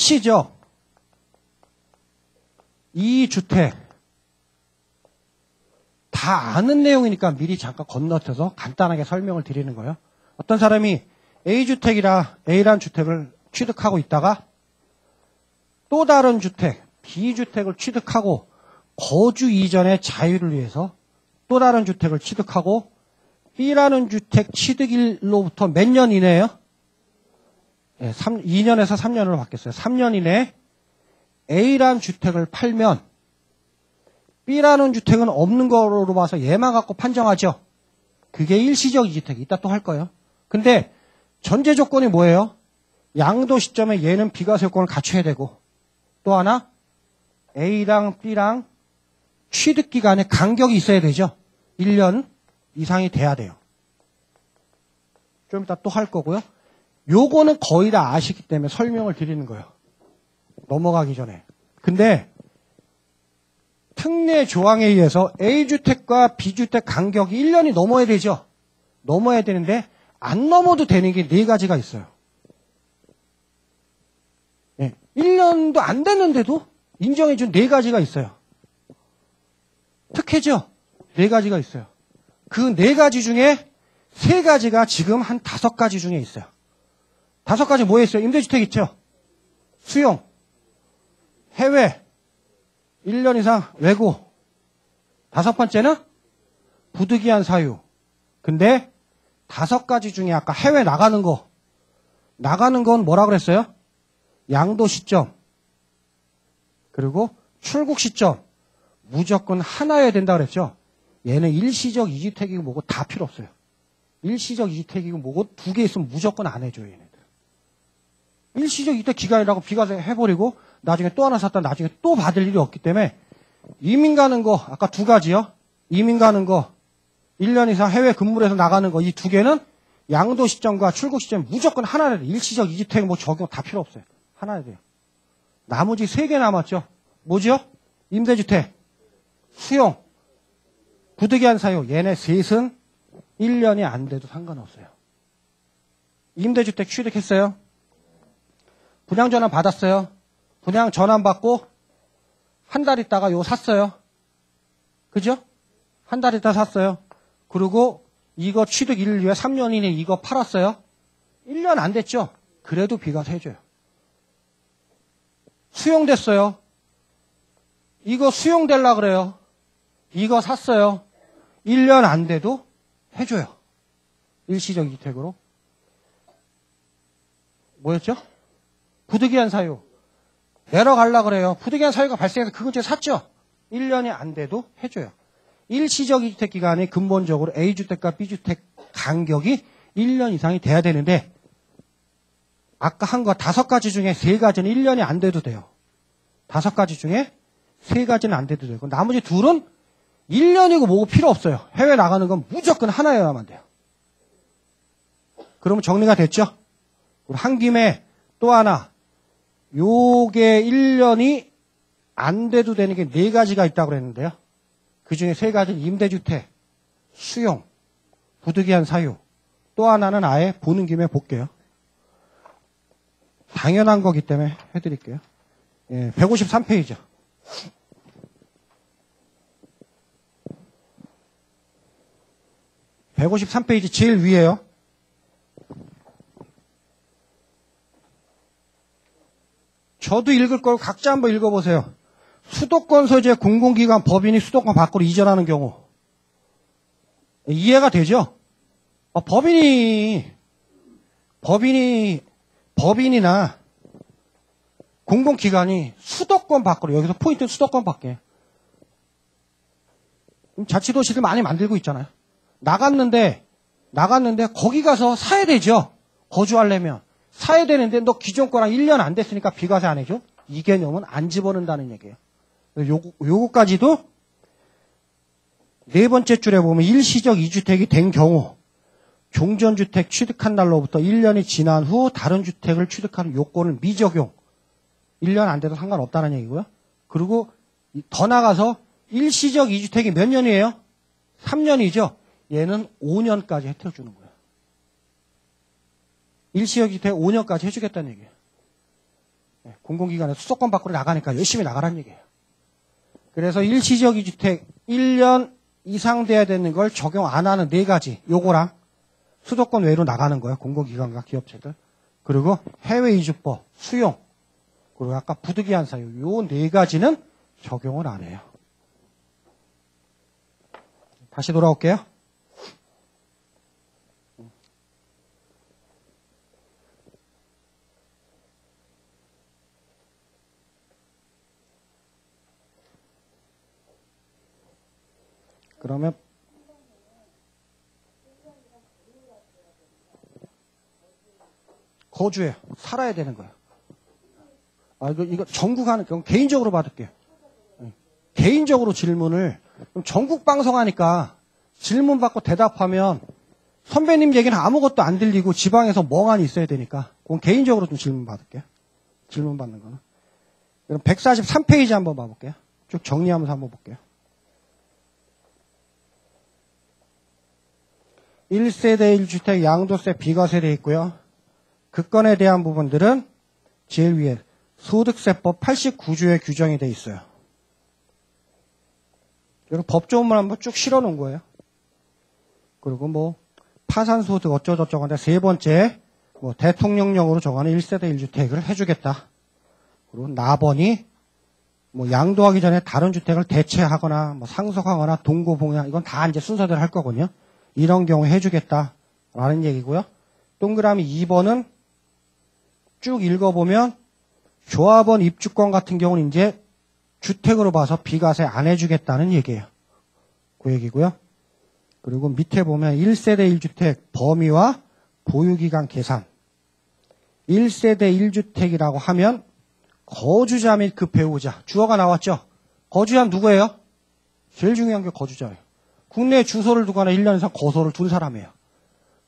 일시적 2주택 다 아는 내용이니까 미리 잠깐 건너뛰어서 간단하게 설명을 드리는 거예요. 어떤 사람이 A라는 주택을 취득하고 있다가 또 다른 주택, B주택을 취득하고 거주 이전의 자유를 위해서 또 다른 주택을 취득하고 B라는 주택 취득일로부터 몇 년 이내예요? 2년에서 3년으로 바뀌었어요. 3년 이내에 A라는 주택을 팔면 B라는 주택은 없는 거로 봐서 얘만 갖고 판정하죠. 그게 일시적 2주택. 이따 또 할 거예요. 근데 전제 조건이 뭐예요? 양도 시점에 얘는 비과세 요건을 갖춰야 되고 또 하나 A랑 B랑 취득 기간에 간격이 있어야 되죠. 1년 이상이 돼야 돼요. 좀 이따 또 할 거고요. 요거는 거의 다 아시기 때문에 설명을 드리는 거예요. 넘어가기 전에. 근데 특례 조항에 의해서 A주택과 B주택 간격이 1년이 넘어야 되죠. 넘어야 되는데 안 넘어도 되는 게 4가지가 있어요. 1년도 안 됐는데도 인정해준 4가지가 있어요. 특혜죠. 4가지가 있어요. 그 4가지 중에 3가지가 지금 한 5가지 중에 있어요. 5가지 뭐에 있어요? 임대주택 있죠? 수용, 해외, 1년 이상 외고. 5번째는 부득이한 사유. 근데 5가지 중에 아까 해외 나가는 건 뭐라 그랬어요? 양도 시점. 그리고 출국 시점. 무조건 하나여야 된다 그랬죠? 얘는 일시적 2주택이고 뭐고 다 필요 없어요. 일시적 2주택이고 뭐고 2개 있으면 무조건 안 해줘요, 얘네들. 일시적 2주택 기간이라고 비과세 해버리고 나중에 또 하나 샀다 나중에 또 받을 일이 없기 때문에 이민 가는 거 아까 2가지요. 이민 가는 거 1년 이상 해외 근무를 해서 나가는 거 이 2개는 양도 시점과 출국 시점 무조건 하나여야 돼요. 일시적 2주택 뭐 적용 다 필요 없어요. 하나여야 돼요. 나머지 3개 남았죠. 뭐죠? 임대주택, 수용, 부득이한 사유. 얘네 셋은 1년이 안 돼도 상관없어요. 임대주택 취득했어요. 분양 전환 받았어요. 분양 전환 받고 한 달 있다가 요 샀어요. 그죠? 한 달 있다 샀어요. 그리고 이거 취득일을 위해 3년 이내에 이거 팔았어요. 1년 안 됐죠? 그래도 비과세 해줘요. 수용됐어요. 이거 수용되려고 그래요. 이거 샀어요. 1년 안 돼도 해줘요. 일시적 2주택으로. 뭐였죠? 부득이한 사유. 내려가려고 그래요. 부득이한 사유가 발생해서 그 근처에 샀죠? 1년이 안 돼도 해줘요. 일시적 2주택 기간이 근본적으로 A주택과 B주택 간격이 1년 이상이 돼야 되는데 아까 한 거 5가지 중에 3가지는 1년이 안 돼도 돼요. 5가지 중에 3가지는 안 돼도 되고 나머지 2는 1년이고 뭐고 필요 없어요. 해외 나가는 건 무조건 하나여야만 돼요. 그러면 정리가 됐죠? 한 김에 또 하나 요게 1년이 안 돼도 되는 게 4가지가 있다고 그랬는데요. 그 중에 3가지는 임대주택, 수용, 부득이한 사유. 또 하나는 아예 보는 김에 볼게요. 당연한 거기 때문에 해드릴게요. 153페이지요. (153페이지) 제일 위에요. 저도 읽을 걸 각자 한번 읽어보세요. 수도권 소재 공공기관 법인이 수도권 밖으로 이전하는 경우. 이해가 되죠? 법인이나 공공기관이 수도권 밖으로, 여기서 포인트는 수도권 밖에. 자치도시를 많이 만들고 있잖아요. 나갔는데 거기 가서 사야 되죠. 거주하려면. 사야 되는데 너 기존 거랑 1년 안 됐으니까 비과세 안 해줘? 이 개념은 안 집어넣는다는 얘기예요. 요거까지도 4번째 줄에 보면 일시적 2주택이 된 경우 종전주택 취득한 날로부터 1년이 지난 후 다른 주택을 취득하는 요건을 미적용. 1년 안 돼도 상관없다는 얘기고요. 그리고 더 나가서 일시적 2주택이 몇 년이에요? 3년이죠. 얘는 5년까지 혜택 주는 거예요. 일시적 2주택 5년까지 해주겠다는 얘기예요. 공공기관에서 수도권 밖으로 나가니까 열심히 나가란 얘기예요. 그래서 일시적 이주택 1년 이상 돼야 되는 걸 적용 안 하는 4가지 요거랑 수도권 외로 나가는 거예요. 공공기관과 기업체들. 그리고 해외 이주법, 수용, 그리고 아까 부득이한 사유 요 4가지는 적용을 안 해요. 다시 돌아올게요. 그러면 거주해요. 살아야 되는 거예요. 이거 전국 하는 경우 개인적으로 받을게요. 개인적으로 질문을 전국 방송하니까 질문 받고 대답하면 선배님 얘기는 아무것도 안 들리고 지방에서 멍하니 있어야 되니까 그건 개인적으로 좀 질문 받을게요. 질문 받는 거는. 그럼 143페이지 한번 봐볼게요. 쭉 정리하면서 한번 볼게요. 1세대 1주택 양도세 비과세 되어 있고요. 그 건에 대한 부분들은 제일 위에 소득세법 89조에 규정이 되어 있어요. 그리고 법조문만 한번 쭉 실어놓은 거예요. 그리고 뭐 파산소득 어쩌고저쩌고 한데 세 번째 뭐 대통령령으로 정하는 1세대 1주택을 해주겠다. 그리고 나번이 뭐 양도하기 전에 다른 주택을 대체하거나 뭐 상속하거나 동고봉양 이건 다 이제 순서대로 할 거거든요. 이런 경우 해주겠다라는 얘기고요. 동그라미 2번은 쭉 읽어보면 조합원 입주권 같은 경우는 이제 주택으로 봐서 비과세 안 해주겠다는 얘기예요. 그 얘기고요. 그리고 밑에 보면 1세대 1주택 범위와 보유기간 계산. 1세대 1주택이라고 하면 거주자 및 그 배우자. 주어가 나왔죠? 거주자는 누구예요? 제일 중요한 게 거주자예요. 국내에 주소를 두거나 1년 이상 거소를 둔 사람이에요.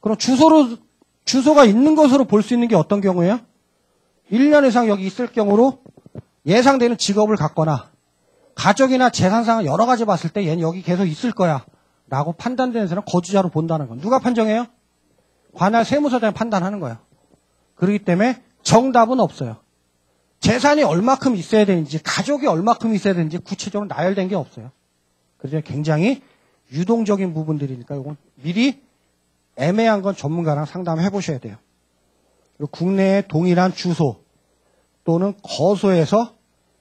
그럼 주소가 있는 것으로 볼 수 있는 게 어떤 경우예요? 1년 이상 여기 있을 경우로 예상되는 직업을 갖거나 가족이나 재산상을 여러 가지 봤을 때 얘는 여기 계속 있을 거야 라고 판단되는 사람은 거주자로 본다는 건 누가 판정해요? 관할 세무서장이 판단하는 거예요. 그렇기 때문에 정답은 없어요. 재산이 얼마큼 있어야 되는지 가족이 얼마큼 있어야 되는지 구체적으로 나열된 게 없어요. 그래서 굉장히 유동적인 부분들이니까 이건 미리 애매한 건 전문가랑 상담해 보셔야 돼요. 그리고 국내에 동일한 주소 또는 거소에서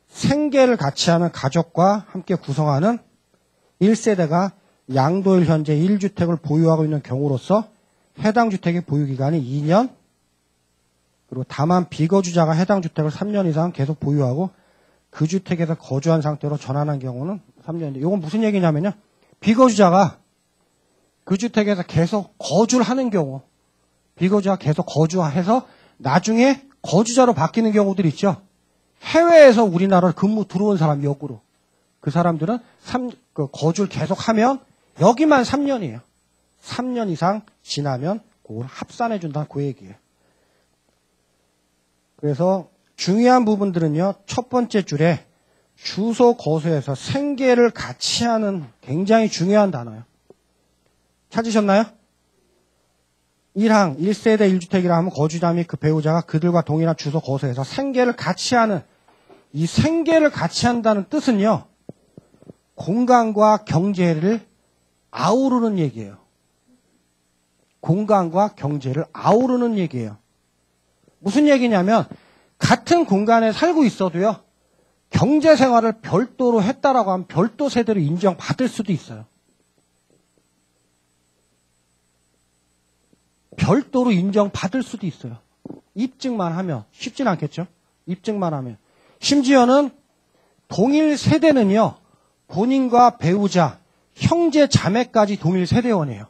생계를 같이 하는 가족과 함께 구성하는 1세대가 양도일 현재 1주택을 보유하고 있는 경우로서 해당 주택의 보유기간이 2년 그리고 다만 비거주자가 해당 주택을 3년 이상 계속 보유하고 그 주택에서 거주한 상태로 전환한 경우는 3년인데 이건 무슨 얘기냐면요. 비거주자가 그 주택에서 계속 거주를 하는 경우 비거주자가 계속 거주해서 나중에 거주자로 바뀌는 경우들이 있죠. 해외에서 우리나라로 근무 들어온 사람 역으로 그 사람들은 거주를 계속하면 여기만 3년이에요. 3년 이상 지나면 그걸 합산해 준다는 그 얘기예요. 그래서 중요한 부분들은요. 첫 번째 줄에 주소 거소에서 생계를 같이 하는 굉장히 중요한 단어예요. 찾으셨나요? 1항 1세대 1주택이라 하면 거주자 및 그 배우자가 그들과 동일한 주소 거소에서 생계를 같이 하는 이 생계를 같이 한다는 뜻은요. 공간과 경제를 아우르는 얘기예요. 공간과 경제를 아우르는 얘기예요. 무슨 얘기냐면 같은 공간에 살고 있어도요. 경제생활을 별도로 했다라고 하면 별도 세대로 인정받을 수도 있어요. 별도로 인정받을 수도 있어요. 입증만 하면 쉽진 않겠죠. 입증만 하면. 심지어는 동일 세대는요. 본인과 배우자, 형제 자매까지 동일 세대원이에요.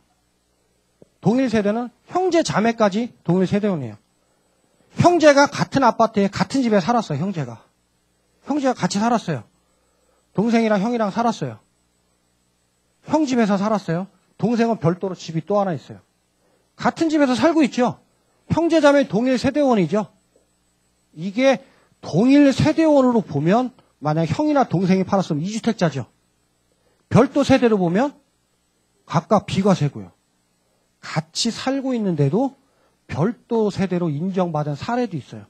동일 세대는 형제 자매까지 동일 세대원이에요. 형제가 같은 아파트에 같은 집에 살았어요. 형제가 같이 살았어요. 동생이랑 형이랑 살았어요. 형 집에서 살았어요. 동생은 별도로 집이 또 하나 있어요. 같은 집에서 살고 있죠. 형제자매 동일 세대원이죠. 이게 동일 세대원으로 보면 만약 형이나 동생이 팔았으면 2주택자죠. 별도 세대로 보면 각각 비과세고요. 같이 살고 있는데도 별도 세대로 인정받은 사례도 있어요.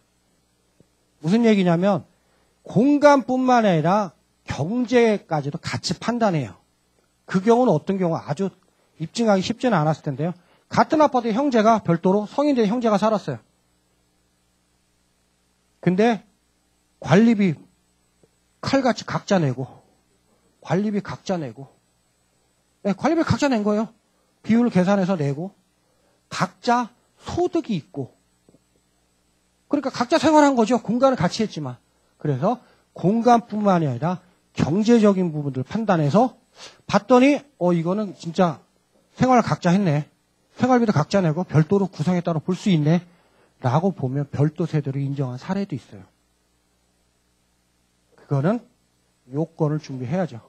무슨 얘기냐면 공간뿐만 아니라 경제까지도 같이 판단해요. 그 경우는 어떤 경우 아주 입증하기 쉽지는 않았을 텐데요. 같은 아파트에 형제가 별도로 성인된 형제가 살았어요. 근데 관리비 칼같이 각자 내고 관리비 각자 내고 관리비 각자 낸 거예요. 비율을 계산해서 내고 각자 소득이 있고 그러니까 각자 생활한 거죠. 공간을 같이 했지만. 그래서 공간뿐만이 아니라 경제적인 부분들을 판단해서 봤더니 이거는 진짜 생활을 각자 했네. 생활비도 각자 내고 별도로 구성했다고 볼 수 있네. 라고 보면 별도 세대로 인정한 사례도 있어요. 그거는 요건을 준비해야죠.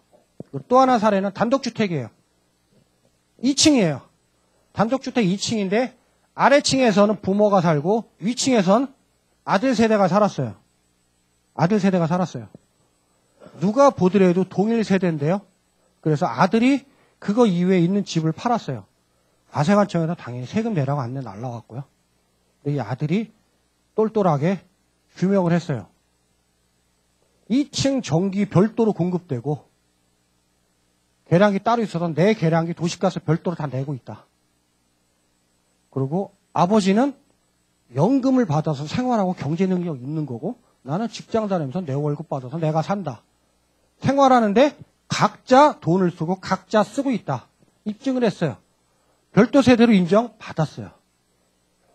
또 하나 사례는 단독주택이에요. 2층이에요. 단독주택 2층인데 아래층에서는 부모가 살고 위층에서는 아들 세대가 살았어요. 아들 세대가 살았어요. 누가 보더라도 동일 세대인데요. 그래서 아들이 그거 이외에 있는 집을 팔았어요. 과세관청에서 당연히 세금 내라고 안내 날라왔고요. 이 아들이 똘똘하게 규명을 했어요. 2층 전기 별도로 공급되고 계량기 따로 있어서 내 계량기 도시가스 별도로 다 내고 있다. 그리고 아버지는 연금을 받아서 생활하고 경제 능력 있는 거고 나는 직장 다니면서 내 월급 받아서 내가 산다. 생활하는데 각자 돈을 쓰고 각자 쓰고 있다. 입증을 했어요. 별도 세대로 인정받았어요.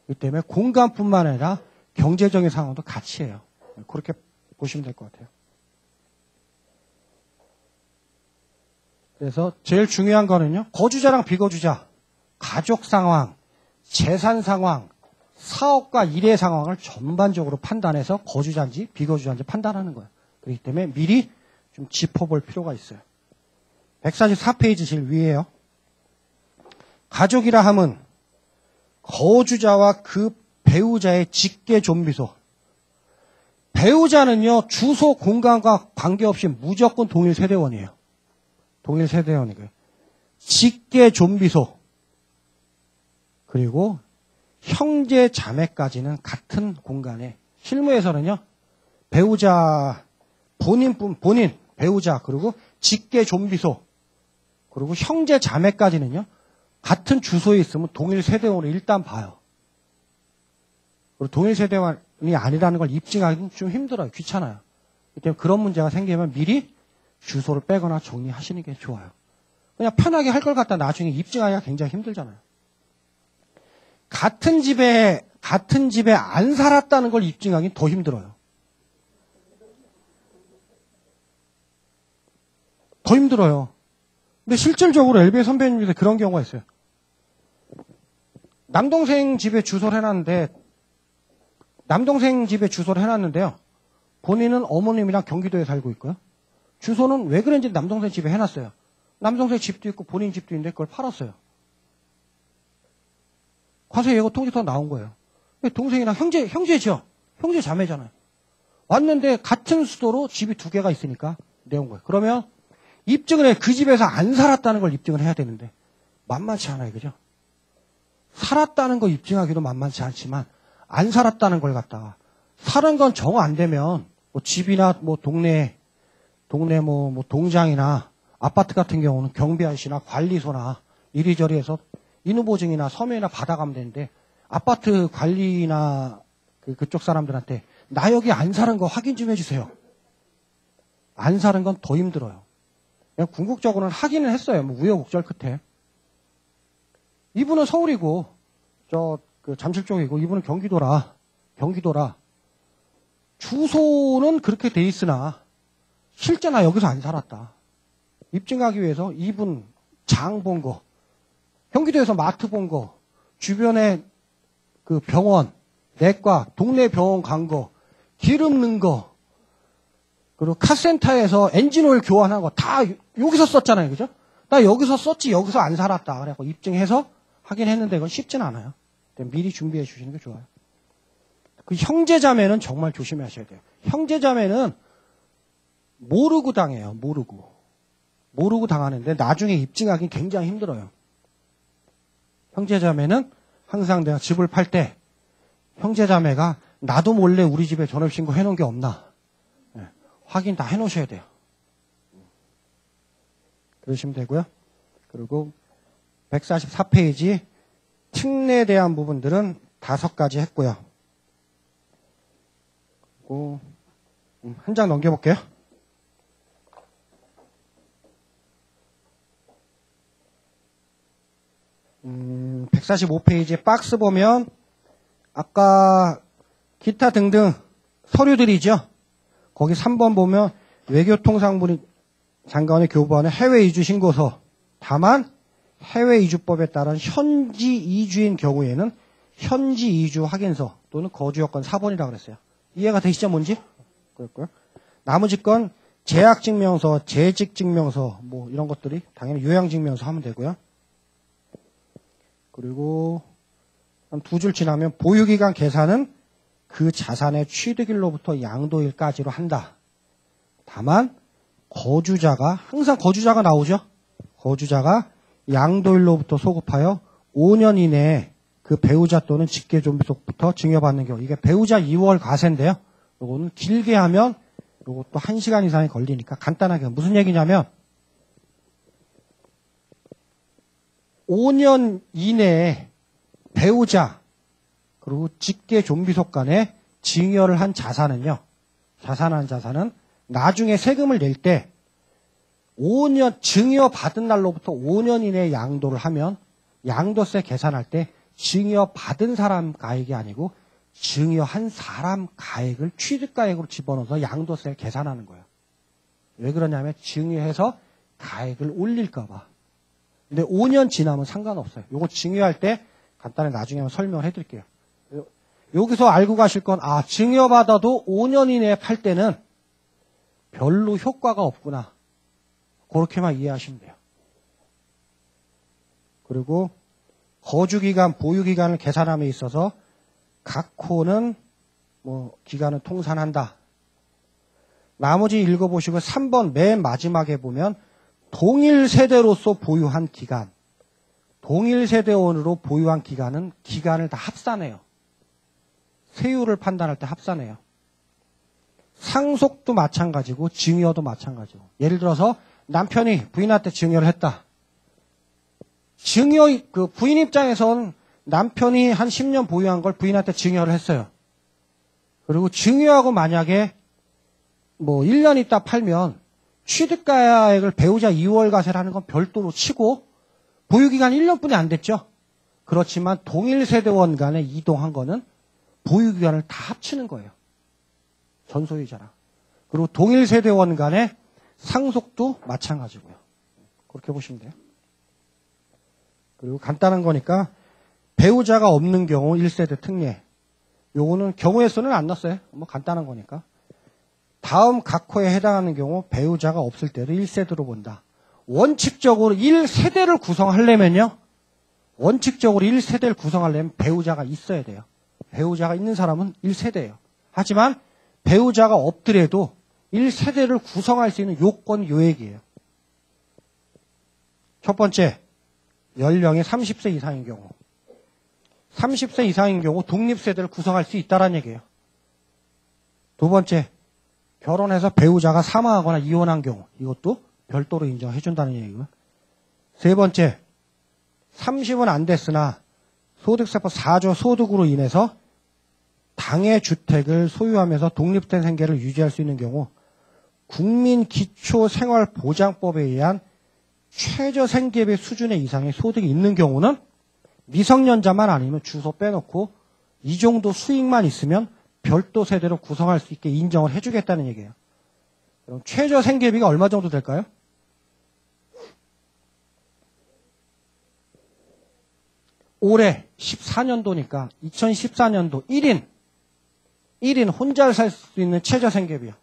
이 때문에 공간뿐만 아니라 경제적인 상황도 같이 해요. 그렇게 보시면 될 것 같아요. 그래서 제일 중요한 거는요. 거주자랑 비거주자, 가족 상황, 재산 상황, 사업과 일의 상황을 전반적으로 판단해서 거주자인지 비거주자인지 판단하는 거예요. 그렇기 때문에 미리 좀 짚어볼 필요가 있어요. 144페이지 제일 위에요. 가족이라 함은 거주자와 그 배우자의 직계 존비소. 배우자는요, 주소 공간과 관계없이 무조건 동일 세대원이에요. 동일 세대원이고요. 직계 존비소. 그리고 형제 자매까지는 같은 공간에, 실무에서는요, 배우자, 본인, 배우자, 그리고 직계 존비소, 그리고 형제 자매까지는요, 같은 주소에 있으면 동일 세대원을 일단 봐요. 그리고 동일 세대원이 아니라는 걸 입증하기는 좀 힘들어요. 귀찮아요. 그때문에 그런 문제가 생기면 미리 주소를 빼거나 정리하시는 게 좋아요. 그냥 편하게 할 걸 갖다 나중에 입증하기가 굉장히 힘들잖아요. 같은 집에 안 살았다는 걸 입증하기는 더 힘들어요. 더 힘들어요. 근데 실질적으로 LBA 선배님들 그런 경우가 있어요. 남동생 집에 주소를 해놨는데요. 본인은 어머님이랑 경기도에 살고 있고요. 주소는 왜 그런지 남동생 집에 해놨어요. 남동생 집도 있고 본인 집도 있는데 그걸 팔았어요. 과세 예고 통지서 나온 거예요. 동생이랑 형제죠. 형제 자매잖아요. 왔는데 같은 수도로 집이 두 개가 있으니까 내온 거예요. 그러면 입증을 해. 그 집에서 안 살았다는 걸 입증을 해야 되는데 만만치 않아요. 그죠? 살았다는 거 입증하기도 만만치 않지만 안 살았다는 걸 갖다가 살은 건 정화 안 되면 뭐 집이나 뭐 동네 뭐 동장이나 아파트 같은 경우는 경비 아저씨나 관리소나 이리저리 해서 인후보증이나 서면이나 받아가면 되는데 아파트 관리나 그쪽 사람들한테 나 여기 안 사는 거 확인 좀 해주세요. 안 사는 건 더 힘들어요. 그냥 궁극적으로는 확인을 했어요. 뭐 우여곡절 끝에. 이분은 서울이고 그 잠실 쪽이고 이분은 경기도라. 주소는 그렇게 돼 있으나 실제 나 여기서 안 살았다. 입증하기 위해서 이분 장 본 거, 경기도에서 마트 본 거, 주변에 그 병원, 내과, 동네 병원 간 거, 기름 넣은 거, 그리고 카센터에서 엔진오일 교환한 거 다 여기서 썼잖아요. 그죠? 나 여기서 썼지 여기서 안 살았다. 그래서 입증해서 확인했는데 그건 쉽진 않아요. 미리 준비해 주시는 게 좋아요. 그 형제자매는 정말 조심하셔야 돼요. 형제자매는 모르고 당해요. 모르고 당하는데 나중에 입증하기는 굉장히 힘들어요. 형제자매는 항상 내가 집을 팔 때 형제자매가 나도 몰래 우리 집에 전업신고 해놓은 게 없나. 네, 확인 다 해놓으셔야 돼요. 그러시면 되고요. 그리고 144페이지 특례에 대한 부분들은 5가지 했고요. 그리고 한 장 넘겨볼게요. 145페이지에 박스 보면 아까 기타 등등 서류들이죠. 거기 3번 보면 외교통상부 장관의 교부하는 해외 이주 신고서. 다만 해외 이주법에 따른 현지 이주인 경우에는 현지 이주 확인서 또는 거주 여건 4번이라고 그랬어요. 이해가 되시죠, 뭔지? 그랬고요. 나머지 건 재학증명서, 재직증명서 뭐 이런 것들이 당연히 요양증명서 하면 되고요. 그리고 한 2줄 지나면 보유기간 계산은 그 자산의 취득일로부터 양도일까지로 한다. 다만 거주자가 항상 거주자가 나오죠. 거주자가 양도일로부터 소급하여 5년 이내에 그 배우자 또는 직계존비속부터 증여받는 경우. 이게 배우자 2월 과세인데요. 요거는 길게 하면 요것도 1시간 이상이 걸리니까 간단하게 무슨 얘기냐면 5년 이내에 배우자 그리고 직계존비속 간에 증여를 한 자산은요. 자산은 나중에 세금을 낼 때 5년 증여받은 날로부터 5년 이내에 양도를 하면 양도세 계산할 때 증여받은 사람 가액이 아니고 증여한 사람 가액을 취득가액으로 집어넣어서 양도세를 계산하는 거예요. 왜 그러냐면 증여해서 가액을 올릴까 봐. 근데 5년 지나면 상관없어요. 요거 증여할 때 간단히 나중에 한번 설명을 해드릴게요. 여기서 알고 가실 건 증여받아도 5년 이내에 팔 때는 별로 효과가 없구나. 그렇게만 이해하시면 돼요. 그리고 거주기간, 보유기간을 계산함에 있어서 각 호는 기간을 통산한다. 나머지 읽어보시고 3번 맨 마지막에 보면 동일 세대로서 보유한 기간. 동일 세대원으로 보유한 기간은 기간을 다 합산해요. 세율을 판단할 때 합산해요. 상속도 마찬가지고 증여도 마찬가지고. 예를 들어서 남편이 부인한테 증여를 했다. 부인 입장에서는 남편이 한 10년 보유한 걸 부인한테 증여를 했어요. 그리고 증여하고 만약에 1년 있다 팔면 취득가액을 배우자 2월 과세라는 건 별도로 치고 보유기간 1년뿐이 안 됐죠. 그렇지만 동일 세대원 간에 이동한 거는 보유기간을 다 합치는 거예요. 전소유자랑. 그리고 동일 세대원 간의 상속도 마찬가지고요. 그렇게 보시면 돼요. 그리고 간단한 거니까 배우자가 없는 경우 1세대 특례. 요거는 경우의 수는 안 넣었어요. 간단한 거니까. 다음 각 호에 해당하는 경우 배우자가 없을 때를 1세대로 본다. 원칙적으로 1세대를 구성하려면요. 원칙적으로 1세대를 구성하려면 배우자가 있어야 돼요. 배우자가 있는 사람은 1세대예요. 하지만 배우자가 없더라도 1세대를 구성할 수 있는 요건 요 얘기예요. 첫 번째, 연령이 30세 이상인 경우. 30세 이상인 경우 독립세대를 구성할 수 있다는 얘기예요. 두 번째, 결혼해서 배우자가 사망하거나 이혼한 경우. 이것도 별도로 인정해준다는 얘기고요. 세 번째, 30은 안 됐으나 소득세법 4조 소득으로 인해서 당해 주택을 소유하면서 독립된 생계를 유지할 수 있는 경우 국민기초생활보장법에 의한 최저생계비 수준의 이상의 소득이 있는 경우는 미성년자만 아니면 주소 빼놓고 이 정도 수익만 있으면 별도 세대로 구성할 수 있게 인정을 해주겠다는 얘기예요. 그럼 최저생계비가 얼마 정도 될까요? 올해 14년도니까 2014년도 1인 혼자 살 수 있는 최저생계비요.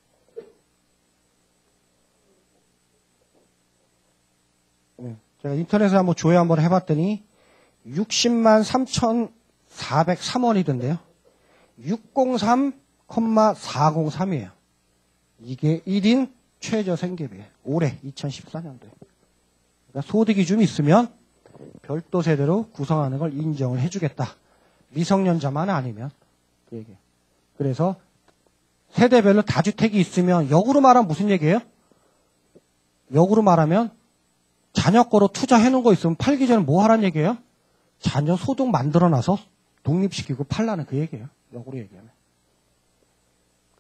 제가 인터넷에 한번 조회 한번 해봤더니 60만 3,403원이던데요. 603,403이에요. 이게 1인 최저생계비예요. 올해 2014년도에. 그러니까 소득이 좀 있으면 별도 세대로 구성하는 걸 인정을 해주겠다. 미성년자만 아니면 그 얘기예요. 그래서 세대별로 다주택이 있으면 역으로 말하면 무슨 얘기예요? 역으로 말하면 자녀 거로 투자해 놓은 거 있으면 팔기 전에 뭐 하라는 얘기예요? 자녀 소득 만들어놔서 독립시키고 팔라는 그 얘기예요. 역으로 얘기하면.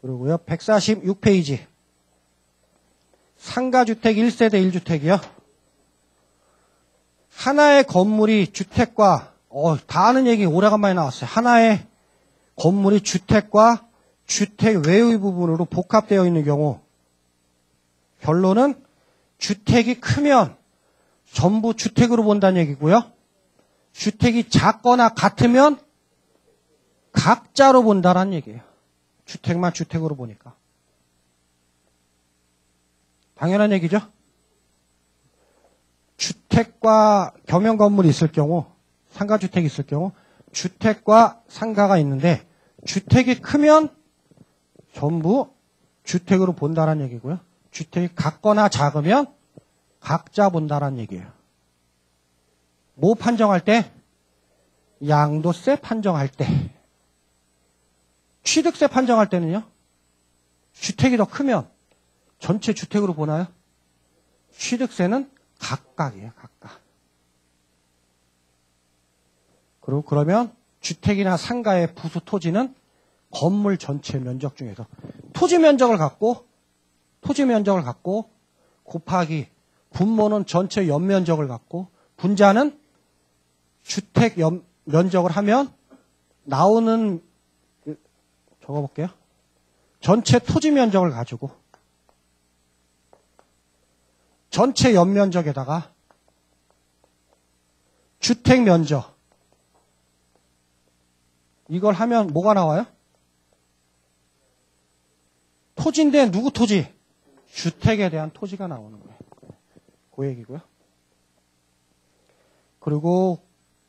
그리고요. 146페이지. 상가주택 1세대 1주택이요. 하나의 건물이 주택과 다 아는 얘기 오래간만에 나왔어요. 하나의 건물이 주택과 주택 외의 부분으로 복합되어 있는 경우 결론은 주택이 크면 전부 주택으로 본다는 얘기고요. 주택이 작거나 같으면 각자로 본다는 얘기예요. 주택만 주택으로 보니까. 당연한 얘기죠. 주택과 겸용 건물이 있을 경우, 상가주택이 있을 경우 주택과 상가가 있는데 주택이 크면 전부 주택으로 본다는 얘기고요. 주택이 같거나 작으면 각자 본다는 얘기예요. 뭐 판정할 때? 양도세 판정할 때. 취득세 판정할 때는요. 주택이 더 크면 전체 주택으로 보나요? 취득세는 각각이에요. 각각. 그리고 그러면 주택이나 상가의 부수 토지는 건물 전체 면적 중에서 토지 면적을 갖고 곱하기 분모는 전체 연면적을 갖고 분자는 주택 면적을 하면 나오는 적어볼게요. 전체 토지 면적을 가지고 전체 연면적에다가 주택 면적 이걸 하면 뭐가 나와요? 토지인데 누구 토지? 주택에 대한 토지가 나오는 거예요. 그 얘기고요. 그리고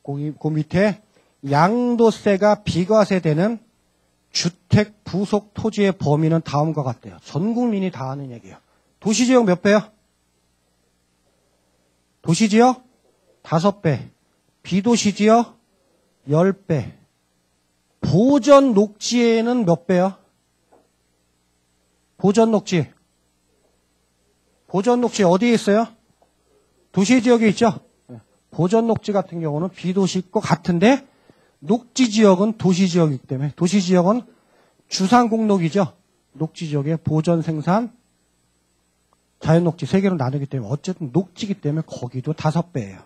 그 밑에 양도세가 비과세되는 주택 부속 토지의 범위는 다음과 같대요. 전 국민이 다 아는 얘기예요. 도시지역 몇 배요? 도시지역 5배, 비도시지역 10배. 보전 녹지에는 몇 배요? 보전 녹지. 보전 녹지 어디에 있어요? 도시지역에 있죠? 보전 녹지 같은 경우는 비도시 것 같은데 녹지지역은 도시지역이기 때문에 도시지역은 주상공록이죠. 녹지지역에 보전 생산, 자연녹지 세 개로 나누기 때문에 어쨌든 녹지기 때문에 거기도 5배예요.